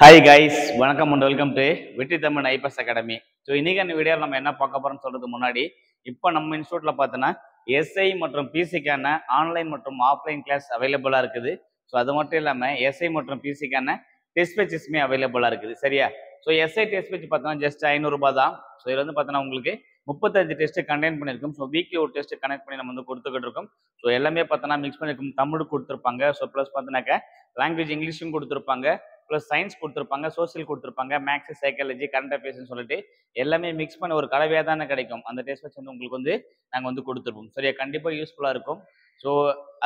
Hi guys, வணக்கம் and welcome to வெற்றி Tamil IPS academy. So இன்னைக்கான வீடியோ நம்ம என்ன பார்க்க போறோம்னு சொல்றதுக்கு முன்னாடி இப்போ நம்ம இன்ஸ்டியூட்ல பார்த்தோன்னா எஸ்ஐ மற்றும் பிசிக்கான ஆன்லைன் மற்றும் ஆஃப்லைன் கிளாஸ் அவைலபிளாக இருக்குது. ஸோ அது மட்டும் இல்லாமல் எஸ்ஐ மற்றும் பிசிக்கான டெஸ்ட் பேச்சஸுமே அவைலபிளாக இருக்குது. சரியா? ஸோ எஸ்ஐ டெஸ்ட் பேச்சு பார்த்தோன்னா ஜஸ்ட் 500 ரூபாய் தான். ஸோ இதில் வந்து பார்த்தோன்னா உங்களுக்கு 35 டெஸ்ட் கண்டெக்ட் பண்ணியிருக்கும். ஸோ வீக்லி ஒரு டெஸ்ட் கனெக்ட் பண்ணி நம்ம வந்து கொடுத்துக்கிட்டு இருக்கோம். ஸோ எல்லாமே பார்த்தோன்னா மிக்ஸ் பண்ணியிருக்கும். தமிழ் கொடுத்துருப்பாங்க. ஸோ ப்ளஸ் பார்த்தோன்னாக்கா லாங்குவேஜ் இங்கிலீஷும் கொடுத்துருப்பாங்க, ப்ளஸ் சயின்ஸ் கொடுத்துருப்பாங்க, சோசியல் கொடுத்துருப்பாங்க, மேக்ஸ், சைக்காலஜி, கரண்ட் அஃபேர்ஸ்னு சொல்லிட்டு எல்லாமே மிக்ஸ் பண்ண ஒரு கலவையாக தானே கிடைக்கும். அந்த டெஸ்ட் பேட்ச் வந்து உங்களுக்கு வந்து நாங்கள் வந்து கொடுத்துருப்போம். சரியா? கண்டிப்பாக யூஸ்ஃபுல்லாக இருக்கும். ஸோ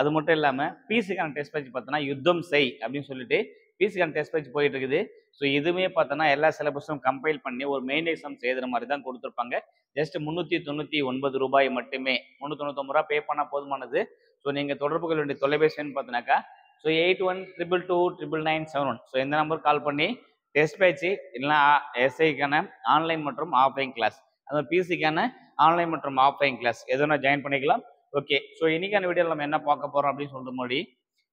அது மட்டும் இல்லாமல் பிசிக்கான டெஸ்ட் பேட்ச் பார்த்தோன்னா யுத்தம் செய் அப்படின்னு சொல்லிட்டு பிசிக்கான டெஸ்ட் பேட்ச் போயிட்டு இருக்குது. ஸோ இதுவுமே பார்த்தோன்னா எல்லா சிலபஸும் கம்பைல் பண்ணி ஒரு மெயின் எக்ஸாம் செய்கிற மாதிரி தான் கொடுத்துருப்பாங்க. ஜஸ்ட் 399 ரூபாய் மட்டுமே. 399 ரூபா பே பண்ணால் போதுமானது. ஸோ நீங்கள் தொடர்பு கொள்ள வேண்டிய தொலைபேசின்னு பார்த்தீங்கன்னாக்கா ஸோ 81222997. ஸோ இந்த நம்பருக்கு கால் பண்ணி டெஸ்ட் பேட்ச்சு இல்லைனா எஸ்ஐக்கான ஆன்லைன் மற்றும் ஆஃப்லைன் கிளாஸ், அந்த பிசிக்கான ஆன்லைன் மற்றும் ஆஃப்லைன் கிளாஸ் எதுனா ஜாயின் பண்ணிக்கலாம். ஓகே, ஸோ இன்னைக்கான வீடியோவில் நம்ம என்ன பார்க்க போகிறோம் அப்படின்னு சொல்லிட்டு முன்னாடி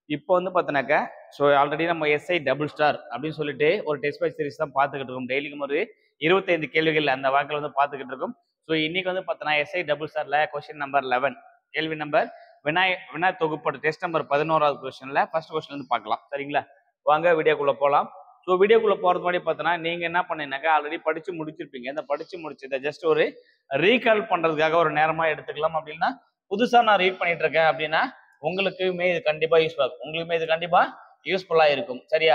இப்போ வந்து பார்த்தோன்னாக்கா ஸோ ஆல்ரெடி நம்ம எஸ்ஐ டபுள் ஸ்டார் அப்படின்னு சொல்லிட்டு ஒரு டெஸ்ட் பேட்ச் சீரிஸ் தான் பார்த்துக்கிட்டு இருக்கோம். டெய்லிக்கும் ஒரு 25 கேள்விகள் அந்த வாக்கில் வந்து பார்த்துக்கிட்டு இருக்கோம். ஸோ இன்னைக்கு வந்து பார்த்தோன்னா எஸ்ஐ டபுள் ஸ்டாரில் கொஸ்டின் நம்பர் 11, கேள்வி நம்பர் வினா தொகுப்போட டெஸ்ட் நம்பர் 11வது கொஸ்டின்ல ஃபர்ஸ்ட் கொஸ்டின் வந்து பார்க்கலாம். சரிங்களா? வாங்க வீடியோக்குள்ள போகலாம். ஸோ வீடியோக்குள்ள போறது முன்னாடி பார்த்தோன்னா நீங்க என்ன பண்ணீங்கன்னாக்கா ஆல்ரெடி படிச்சு முடிச்சிருப்பீங்க. இந்த படிச்சு முடிச்சதை ஜஸ்ட் ஒரு ரீகால் பண்றதுக்காக ஒரு நேரமா எடுத்துக்கலாம். அப்படின்னா புதுசா நான் ரீட் பண்ணிட்டு இருக்கேன் அப்படின்னா உங்களுக்குமே இது கண்டிப்பா யூஸ்ஃபுல்லா இருக்கும். சரியா?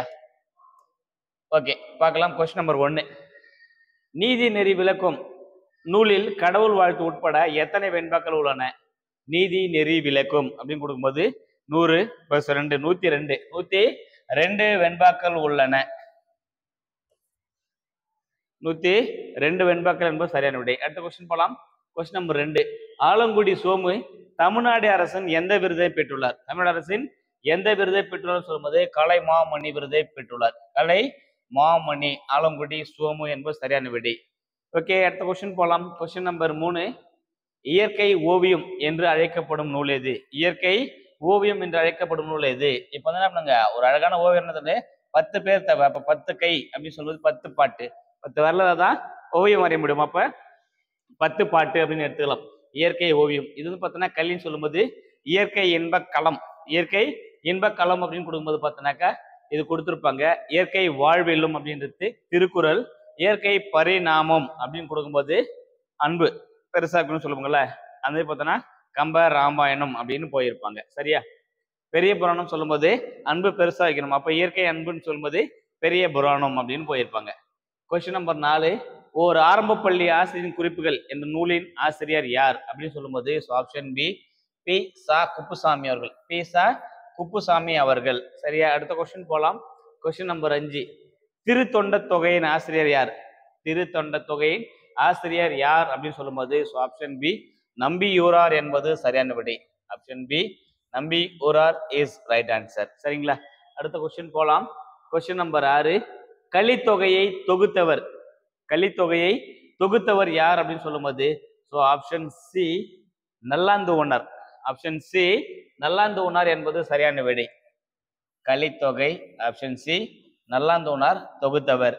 ஓகே, பார்க்கலாம். கொஸ்டின் நம்பர் 1, நீதி நெறி விளக்கும் நூலில் கடவுள் வாழ்த்து உட்பட எத்தனை வெண்பாக்கள் உள்ளன? நீதி நெறி விளக்கும் அப்படின்னு கொடுக்கும்போது 100 + 2 102 வெண்பாக்கள் உள்ளன. 102 வெண்பாக்கள் என்பது சரியான விடை. அடுத்த கொஸ்டின் போலாம். கொஸ்டின் நம்பர் 2, ஆலங்குடி சோமு தமிழ்நாடு அரசின் எந்த விருதை பெற்றுள்ளார்? தமிழ்நாடு அரசின் எந்த விருதை பெற்றுள்ளார் சொல்லும்போது கலை மாமணி விருதை பெற்றுள்ளார். கலை மாமணி ஆலங்குடி சோமு என்பது சரியான விடை. ஓகே, அடுத்த கொஸ்டின் போலாம். கொஸ்டின் நம்பர் 3, இயற்கை ஓவியம் என்று அழைக்கப்படும் நூல் எது? இயற்கை ஓவியம் என்று அழைக்கப்படும் நூல் எது? இப்போ வந்து என்ன பண்ணுங்க, ஒரு அழகான ஓவியம் 10 பேர் தேவை. அப்ப 10 கை அப்படின்னு சொல்வது 10 பாட்டு, 10 வரல தான் ஓவியம் வரைய முடியும். அப்ப 10 பாட்டு அப்படின்னு எடுத்துக்கலாம். இயற்கை ஓவியம் இது வந்து பார்த்தோன்னா கல்வின்னு சொல்லும்போது இயற்கை இன்ப களம், இயற்கை இன்ப களம் அப்படின்னு கொடுக்கும்போது பார்த்தோன்னாக்கா இது கொடுத்துருப்பாங்க. இயற்கை வாழ்வெல்லும் அப்படின்றது திருக்குறள். இயற்கை பரிணாமம் அப்படின்னு கொடுக்கும்போது அன்பு பெருசா இருக்குன்னு சொல்லுவாங்கல்ல, அந்த மாதிரி பார்த்தோன்னா கம்ப ராமாயணம் அப்படின்னு போயிருப்பாங்க. சரியா? பெரிய புராணம் சொல்லும்போது அன்பு பெருசா வைக்கணும். அப்ப இயற்கை அன்புன்னு சொல்லும்போது பெரிய புராணம் அப்படின்னு போயிருப்பாங்க. கொஸ்டின் நம்பர் 4, ஓர் ஆரம்ப பள்ளி ஆசிரியரின் குறிப்புகள் என்ற நூலின் ஆசிரியர் யார் அப்படின்னு சொல்லும்போது ஆப்ஷன் பி, பி சா குப்புசாமி அவர்கள். பி சா குப்புசாமி அவர்கள். சரியா? அடுத்த கொஸ்டின் போலாம். கொஸ்டின் நம்பர் 5, திருத்தொண்ட தொகையின் ஆசிரியர் யார்? திருத்தொண்ட தொகையின் ஆசிரியர் யார் அப்படின்னு சொல்லும்போது ஆப்ஷன் பி, நம்பியூரார் என்பது சரியான விடை. Option B, Nambiyurar is right answer. சரிங்களா? அடுத்த கொஸ்டின் போலாம். கொஸ்டின் நம்பர் 6, கலித்தொகையை தொகுத்தவர், கலித்தொகையை தொகுத்தவர் யார் அப்படின்னு சொல்லும்போது ஆப்ஷன் சி, நல்லாந்து உணர். ஆப்ஷன் சி, நல்லாந்து உணர் என்பது சரியான விடை. கலித்தொகை ஆப்ஷன் சி, நல்லாந்து உணர் தொகுத்தவர்.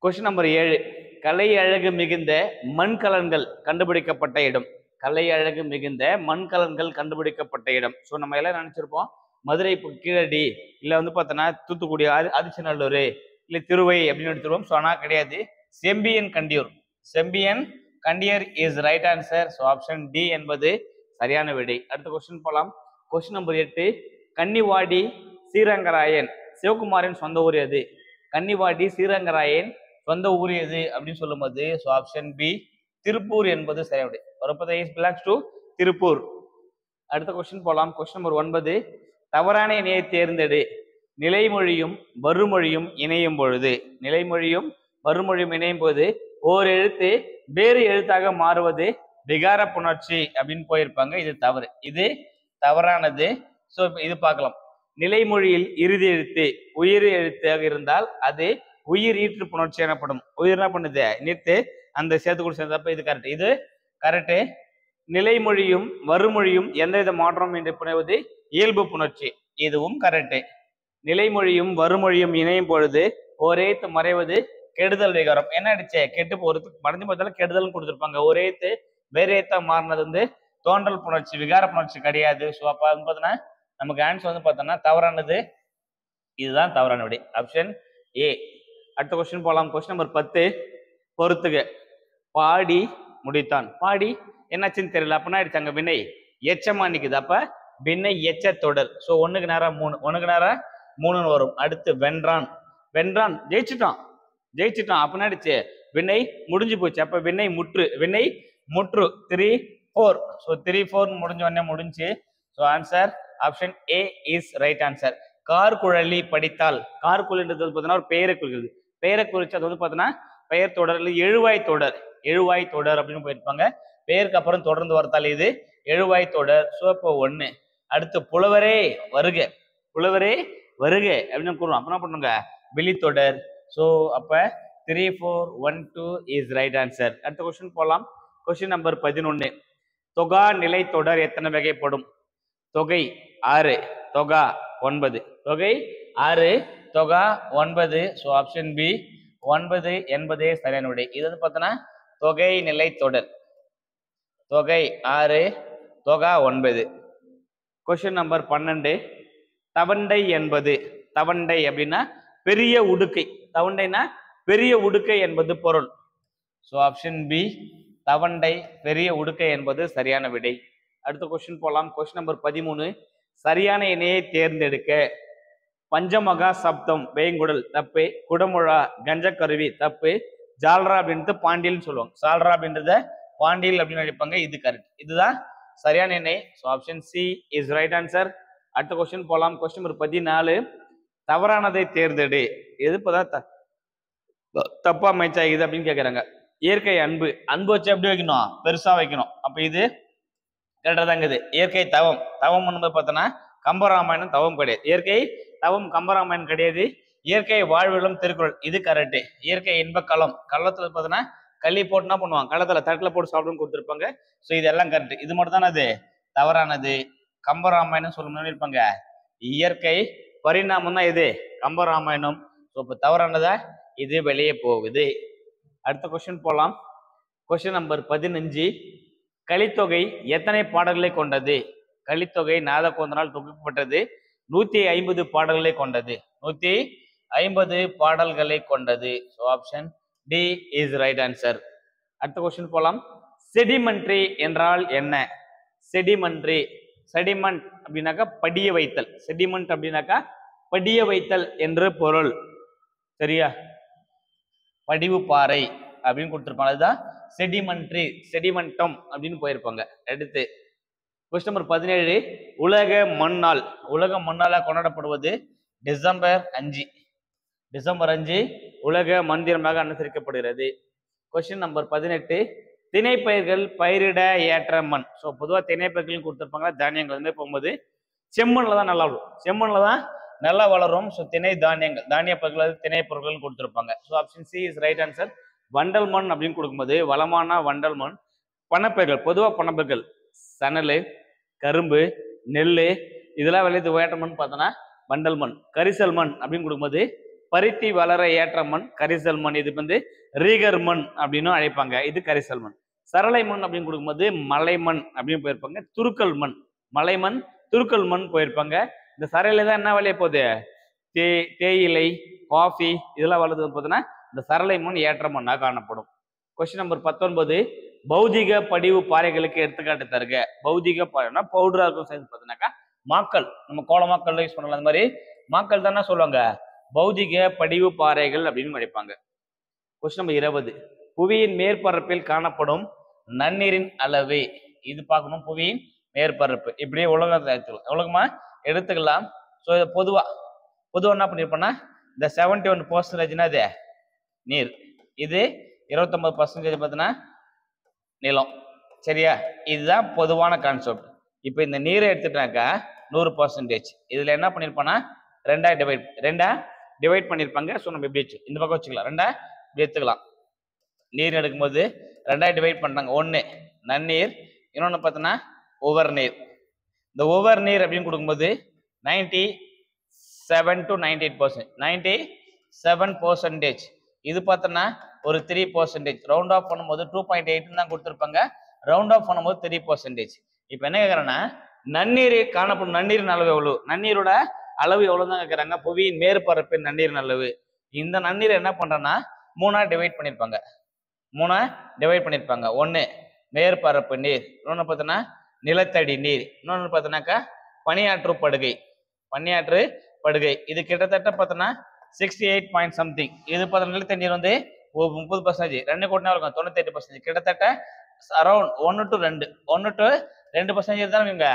கொஸ்டின் நம்பர் 7, கலை அழகு மிகுந்த மண்கலன்கள் கண்டுபிடிக்கப்பட்ட இடம். கலை அழகு மிகுந்த மண்கலன்கள் கண்டுபிடிக்கப்பட்ட இடம். ஸோ நம்ம எல்லாம் நினைச்சிருப்போம் மதுரை கீழடி, இல்லை வந்து பார்த்தோன்னா தூத்துக்குடி ஆதிச்சநல்லூர், இல்லை திருவை அப்படின்னு எடுத்துருவோம். ஸோ ஆனால் கிடையாது. Sembiyan Kandiyur, Sembiyan Kandiyur is right answer. So option D என்பது சரியான விடை. அடுத்த கொஸ்டின் போலாம். கொஸ்டின் நம்பர் 8, கன்னிவாடி ஸ்ரீரங்கராயன் சிவகுமாரின் சொந்த ஊர் எது? கன்னிவாடி ஸ்ரீரங்கராயன் சொந்த ஊர் எது அப்படின்னு சொல்லும்போது ஆப்ஷன் பி, திருப்பூர் என்பது சரியான விடை. Belongs to Tiruppur. அடுத்த கொஸ்டின் போலாம். கொஸ்டின் நம்பர் 9, தவறான இணையை தேர்ந்தெடு. நிலைமொழியும் வறுமொழியும் இணையும் பொழுது, நிலைமொழியும் வறுமொழியும் இணையும் போது ஓர் எழுத்து வேறு எழுத்தாக மாறுவது விகார புணர்ச்சி அப்படின்னு போயிருப்பாங்க. இது தவறு, இது தவறானது. ஸோ இது பார்க்கலாம். நிலைமொழியில் இறுதி எழுத்து உயிர் எழுத்தாக இருந்தால் அது உயிர் ஈற்று புணர்ச்சி எனப்படும். உயிர் என்ன பண்ணுது? நீர்த்து அந்த சேர்த்து கூட சேர்ந்தப்ப இது கரெக்ட், இது கரெக்டு. நிலைமொழியும் வறுமொழியும் எந்தவித மாற்றம் என்று புனைவது இயல்பு புணர்ச்சி. இதுவும் கரெக்ட். நிலைமொழியும் வறுமொழியும் இணையும் பொழுது ஒரேத்து மறைவது கெடுதல் விகாரம். என்ன ஆயிடுச்சு? கெட்டு போறது மறைஞ்சு போறதால கெடுதல் கொடுத்துருப்பாங்க. ஒரேத்து வேற ஏத்தா மாறினது வந்து தோன்றல் புணர்ச்சி, விகார புணர்ச்சி கிடையாது. ஸோ அப்ப வந்து பார்த்தோன்னா நமக்கு ஆன்சர் வந்து பார்த்தோன்னா தவறானது. இதுதான் தவறான விடை, ஆப்ஷன் ஏ. அடுத்த கொஸ்டின் போலாம். கொஸ்டின் நம்பர் 10 பொறுத்துக. பாடி முடித்தான். பாடி என்னாச்சுன்னு தெரியல. அப்படின்னா ஆயிடுச்சு அங்க வினை எச்சமா நிக்குது. அப்ப வினை எச்ச தொடர். ஸோ 1க்கு நேரம் 3, 1க்கு நேரம் 3ன்னு வரும். அடுத்து வென்றான். வென்றான் ஜெயிச்சுட்டான். ஜெயிச்சுட்டான் அப்படின்னா ஆயிடுச்சு வினை முடிஞ்சு போச்சு. அப்ப வினை முற்று. வினை முற்று 3 4. ஸோ 3 4 முடிஞ்ச உடனே முடிஞ்சு. So answer option A is right answer. Karkuzhali படித்தால். கார்குழலின்றது பார்த்தீங்கன்னா ஒரு பெயரை குறிக்கிறது. பெயரை குறிச்சு அது வந்து பார்த்தீங்கன்னா பெயர் தொடர் இல்லை எழுவாய் தொடர். எழுவாய் தொடர் அப்படின்னு போயிருப்பாங்க. பெயருக்கு அப்புறம் தொடர்ந்து வரத்தால் இது எழுவாய் தொடர். ஸோ இப்போ 1. அடுத்து புலவரே வருக. புலவரே வருக அப்படின்னு கூறுவோம். அப்ப என்ன பண்ணுங்க விழித்தொடர். ஸோ அப்ப 3 4 1 2 இஸ் ரைட் ஆன்சர். அடுத்த கொஸ்டின் போலாம். Question number 11. தொகா நிலை தொடர் எத்தனை வகைப்படும்? தொகை 6, தொகா 9. தொகை 6, தொகா 9. ஸோ ஆப்ஷன் பி 9 என்பதே சரியான விடை. இது வந்து பார்த்தோன்னா தொகை நிலை தொடர். தொகை 6, தொகா 9. Question number 12. தவண்டை என்பது. தவண்டை அப்படின்னா பெரிய உடுக்கை. தவண்டைனா பெரிய உடுக்கை என்பது பொருள். ஸோ ஆப்ஷன் பி தவண்டை பெரிய உடுக்கை என்பது சரியான விடை. அடுத்த கொஸ்டின் போலாம். Question number 13. சரியான இணையை தேர்ந்தெடுக்க. பஞ்சமகா சப்தம் வேங்குடல் தப்பு. குடமுழா கஞ்சக்கருவி தப்பு. ஜால்ரா அப்படின்றது பாண்டியல்னு சொல்லுவாங்க. சால்ரா அப்படின்றத பாண்டியல் அப்படின்னு நினைப்பாங்க. இது கரெக்ட். இதுதான் சரியான இணை. So option C is right answer. அடுத்த கொஸ்டின் போலாம். Question number 14. தவறானதை தேர்ந்தெடு. எது இப்பதான் தப்பா மேட்ச் ஆகுது அப்படின்னு கேட்கறாங்க. இயற்கை அன்பு. அன்பு வச்சு எப்படி வைக்கணும்? பெருசா வைக்கணும். அப்ப இது கரெக்டா தாங்குது. இயற்கை தவம். தவம் என்பது பார்த்தோன்னா கம்பராமாயணம் தவம் கிடையாது. இயற்கை தவம் கம்பராமாயணம் கிடையாது. இயற்கை வாழ்விலும் திருக்குறள். இது கரெக்ட். இயற்கை இன்ப களம். களத்துல பார்த்தோன்னா களி போட்டு என்ன பண்ணுவாங்க? களத்துல தட்டில் போட்டு சாப்பிடுன்னு கொடுத்துருப்பாங்க. ஸோ இதெல்லாம் கரெக்ட். இது மட்டும் தானே அது தவறானது. கம்பராமாயணம் சொல்லணும்னு இருப்பாங்க. இயற்கை பரிணாமம் தான் இது கம்பராமாயணம். ஸோ இப்போ தவறானதா இது வெளியே போகுது. அடுத்த கொஸ்டின் போலாம். Question number 15. கலித்தொகை எத்தனை பாடல்களை கொண்டது? கலித்தொகை நாதகோந்தனால் தொகுக்கப்பட்டது. 150 பாடல்களை கொண்டது. 150 பாடல்களை கொண்டது. So option D is right answer. அடுத்த கொஸ்டின் போலாம். செடிமெண்ட்ரி என்றால் என்ன? செடிமெண்ட்ரி. செடிமெண்ட் அப்படின்னாக்கா படிய வைத்தல். செடிமெண்ட் அப்படின்னாக்கா படிய வைத்தல் என்று பொருள். சரியா? படிவு பாறை அப்படின்னு கொடுத்துருப்பாங்க. அதுதான் செடிமெண்ட்ரி. செடிமெண்டம் அப்படின்னு போயிருப்பாங்க. அடுத்து கொஸ்டின் நம்பர் 17. உலக மண்ணால். உலக மண்ணால கொண்டாடப்படுவது டிசம்பர் 5. டிசம்பர் 5 உலக மண் தினமாக அனுசரிக்கப்படுகிறது. Question number 18. திணைப்பயிர்கள் பயிரிட ஏற்ற மண். ஸோ பொதுவாக திணைப்பயிர்கள் கொடுத்துருப்பாங்க. தானியங்கள் வந்து போகும்போது செம்மண்ணில் தான் நல்லா வளரும். செம்மண்ணில் தான் நல்லா வளரும். ஸோ திணை தானியங்கள் தானிய பயிர்கள் திணை பொருட்கள் கொடுத்துருப்பாங்க. So option C is right answer. வண்டல் மண் அப்படின்னு கொடுக்கும்போது வளமான வண்டல் மண். பணப்பயிர்கள் பொதுவாக பணப்பயிர்கள் சணல், கரும்பு, நெல் இதெல்லாம் விளைவித்து ஏற்ற மண் பார்த்தோன்னா வண்டல் மண். கரிசல் மண் அப்படின்னு கொடுக்கும்போது பருத்தி வளர ஏற்ற மண் கரிசல் மண். இது வந்து ரீகர் மண் அப்படின்னு அழைப்பாங்க. இது கரிசல் மண். சரளை மண் அப்படின்னு கொடுக்கும்போது மலை மண் அப்படின்னு போயிருப்பாங்க. துருக்கல் மண். மலை மண் துருக்கல் மண் போயிருப்பாங்க. இந்த சரளையில தான் என்ன விளைய போகுது? தேயிலை, காஃபி இதெல்லாம் வளர்ந்து பார்த்தோன்னா இந்த சரளை மண் ஏற்ற மண்ணாக காணப்படும். Question number 19. பௌதிக படிவு பாறைகளுக்கு எடுத்துக்காட்டு தருக. பௌதிக பாறைனா பவுடரா இருக்கும் சேர்ந்து பார்த்தீங்கன்னாக்கா மாக்கள். நம்ம கோலமாக்கள்ல யூஸ் பண்ணலாம். அந்த மாதிரி மாக்கள் தானே சொல்லுவாங்க பௌதிக படிவு பாறைகள் அப்படின்னு அழைப்பாங்க. Question number 20. புவியின் மேற்பரப்பில் காணப்படும் நன்னீரின் அளவு. இது பார்க்கணும். புவியின் மேற்பரப்பு இப்படியே உலகத்தை எடுத்துக்கலாம். உலகமா எடுத்துக்கலாம். ஸோ இதை பொதுவா என்ன பண்ணிருப்போம்னா இந்த 71% அது நீர். இது 29% பார்த்தீங்கன்னா நிலம். சரியா? இதுதான் பொதுவான கான்செப்ட். இப்போ இந்த நீரை எடுத்துட்டாக்கா 100%. இதுல என்ன பண்ணிருப்போம்னா ரெண்டா டிவைட் பண்ணிருப்பாங்க. ஸோ நம்ம இப்படி வச்சு இந்த பக்கம் வச்சுக்கலாம். ரெண்டா இப்படி எடுத்துக்கலாம். நீர் எடுக்கும்போது ரெண்டா டிவைட் பண்றாங்க. ஒன்று நன்னீர், இன்னொன்று பார்த்தோன்னா உவர் நீர். இந்த உவர் நீர் அப்படின்னு கொடுக்கும்போது 97 to 98%. 97%. இது பார்த்தோன்னா ஒரு 3%. ரவுண்ட் ஆஃப் பண்ணும்போது 2.8 தான் கொடுத்துருப்பாங்க. ரவுண்ட் ஆஃப் பண்ணும்போது 3%. இப்போ என்ன கேட்குறேன்னா நன்னீர் காணப்படும் நன்னீரின் அளவு எவ்வளவு, நன்னீரோட அளவு எவ்வளவு தான் கேட்குறாங்க. புவியின் மேற்பரப்பின் நன்னீரின் அளவு. இந்த நன்னீர் என்ன பண்றேன்னா மூணா டிவைட் பண்ணியிருப்பாங்க. ஒன்று மேற்பரப்பு நீர், இன்னொன்று பார்த்தோன்னா நிலத்தடி நீர், இன்னொன்று பார்த்தோன்னாக்கா பனியாற்று படுகை. இது கிட்டத்தட்ட பார்த்தோன்னா 68 பாயிண்ட் சம்திங். இது பார்த்தா நிலத்தடி நீர் வந்து 30%, 2 கோடினா இருக்கும் 98%. கிட்டத்தட்ட அரௌண்ட் 1 to 2% தான் இவங்க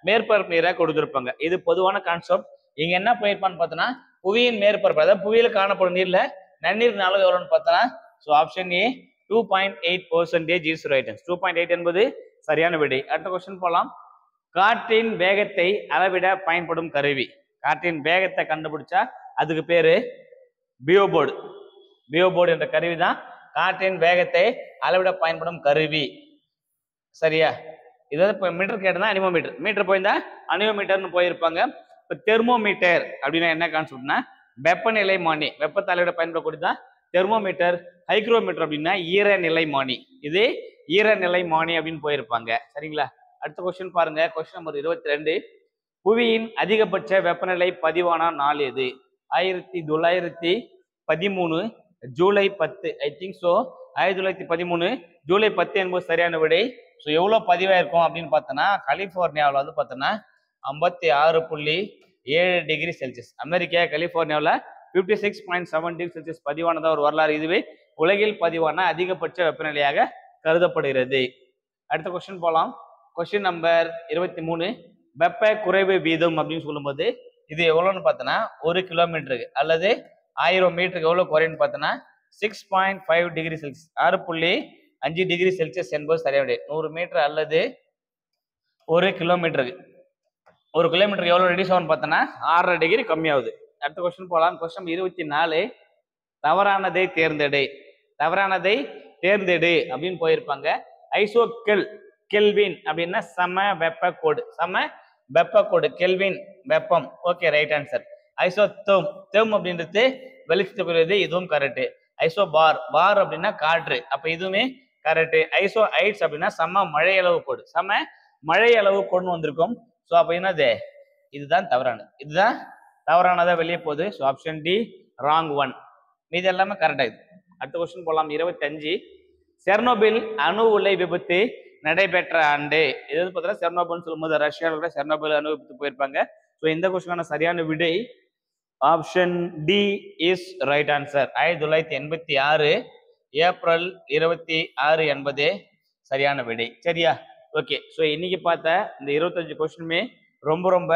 மேற்பரப்பு நீரை கொடுத்துருப்பாங்க. இது பொதுவான கான்செப்ட். இங்க என்ன போயிருப்பான்னு பார்த்தோன்னா புவியின் மேற்பரப்பு, அதாவது புவியில காணப்படும் நீர்ல நன்னீர் அளவு எவ்வளோன்னு பார்த்தோன்னா so option A 2.8% is right. 2.8 என்பது சரியான விடை. அடுத்த கொஸ்டின் போலாம். காற்றின் வேகத்தை அளவிட பயன்படும் கருவி. காற்றின் வேகத்தை கண்டுபிடிச்சா அதுக்கு பேரு பியோபோர்டு. பியோபோர்டு என்ற கருவி தான் காற்றின் வேகத்தை அளவிட பயன்படும் கருவி. சரியா? இதாவது இப்போ மீட்டர் கேட்டதா அனிமோமீட்டர், மீட்டர் போயிருந்தா அனிமோமீட்டர்னு போயிருப்பாங்க. இப்போ தெர்மோமீட்டர் அப்படின்னா என்ன கான்செப்ட்னா வெப்பநிலைமானி, வெப்பத்தை அளவிட பயன்படக்கூடியதான் தெர்மோமீட்டர். ஹைக்ரோமீட்டர் அப்படின்னா ஈரநிலைமானி, இது ஈரநிலைமானி அப்படின்னு போயிருப்பாங்க. சரிங்களா? அடுத்த கொஸ்டின் பாருங்க. Question number 22. புவியின் அதிகபட்ச வெப்பநிலை பதிவான நாள் எது? 1913 July 10. I think so 1913 July 10 என்பது சரியான விடை. ஸோ எவ்வளோ பதிவாயிருக்கும் அப்படின்னு பார்த்தோன்னா கலிஃபோர்னியாவில் வந்து பார்த்தோன்னா 56.7 டிகிரி செல்சியஸ். அமெரிக்கா கலிஃபோர்னியாவில் 56.7 டிகிரி செல்சியஸ் பதிவானதா ஒரு வரலாறு. இதுவே உலகில் பதிவான அதிகபட்ச வெப்பநிலையாக கருதப்படுகிறது. அடுத்த கொஸ்டின் போகலாம். Question number 23. வெப்ப குறைவு வீதம் அப்படின்னு சொல்லும்போது இது எவ்வளோன்னு பார்த்தோன்னா 1 கிலோமீட்டருக்கு அல்லது 1000 மீட்டருக்கு எவ்வளோ குறைன்னு பார்த்தோன்னா 6.5 டிகிரி செல்சியஸ், 6.5 டிகிரி செல்சியஸ் என்பது சரியான விடை. 100 மீட்டர் அல்லது 1 கிலோமீட்டருக்கு, 1 கிலோமீட்டருக்கு எவ்வளோ ரெடியூஸ் ஆகும்னு பார்த்தோன்னா 6.5 டிகிரி கம்மியாகுது. அடுத்த கொஸ்டின் போகலாம். கொஸ்டின் 24. தவறானதை தேர்ந்தெடு அப்படின்னு போயிருப்பாங்க. ஐசோ கெல்வின் அப்படின்னா சம வெப்ப கோடு, கெல்வின் வெப்பம். Okay, right answer. Iso them அப்படின்றது வெளிச்சத்துக்குரியது, இதுவும் கரெக்ட். ஐசோ பார் அப்படின்னா காற்று, அப்ப இதுவுமே கரெக்ட். ஐசோ ஐட்ஸ் அப்படின்னா சம மழை அளவு கோடுன்னு வந்திருக்கும். ஸோ அப்ப என்னது இதுதான் தவறானதா வெளியே போகுது. So option D wrong one. மீது எல்லாமே கரெக்ட் ஆகுது. அடுத்த கொஸ்டின் போகலாம். 25. செர்னோபில் அணு உலை விபத்து நடைபெற்ற ஆண்டு. இது வந்து பார்த்தீங்கன்னா செர்னோபில்னு சொல்லும்போது ரஷ்யாவில் செர்னோபில் அணு விபத்து போயிருப்பாங்க. ஸோ இந்த கொஸ்டினான சரியான விடை option D is right answer. 1986 April 26 என்பது சரியான விடை. சரியா? ஓகே. ஸோ இன்னைக்கு பார்த்த இந்த 25 கொஸ்டினுமே ரொம்ப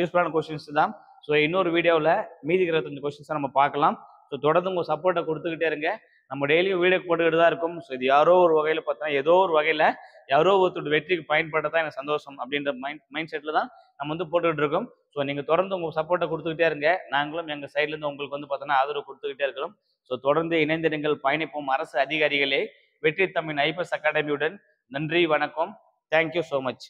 யூஸ்ஃபுல்லான கொஸ்டின்ஸ் தான். ஸோ இன்னொரு வீடியோவில் மீதி 25 கொஸ்டின்ஸை நம்ம பார்க்கலாம். ஸோ தொடர்ந்து உங்கள் சப்போர்ட்டை கொடுத்துக்கிட்டே இருங்க. நம்ம டெய்லியும் வீடியோ போட்டுக்கிட்டு தான் இருக்கும். ஸோ இது யாரோ ஒரு வகையில் பார்த்தா ஏதோ ஒரு வகையில் யாரோ ஒருத்தோட வெற்றிக்கு பயன்படுறதா எனக்கு சந்தோஷம் அப்படின்ற மைண்ட் செட்டில் தான் நம்ம வந்து போட்டுக்கிட்டு இருக்கோம். ஸோ நீங்கள் தொடர்ந்து உங்கள் சப்போர்ட்டை கொடுத்துக்கிட்டே இருங்க. நாங்களும் எங்கள் சைட்லேருந்து உங்களுக்கு வந்து பார்த்தோன்னா ஆதரவு கொடுத்துக்கிட்டே இருக்கிறோம். ஸோ தொடர்ந்து இணைந்திருங்கள், பயணிப்போம் அரசு அதிகாரிகளே. வெற்றி தமிழ் ஐபிஎஸ் அகாடமியுடன். நன்றி, வணக்கம். Thank you so much.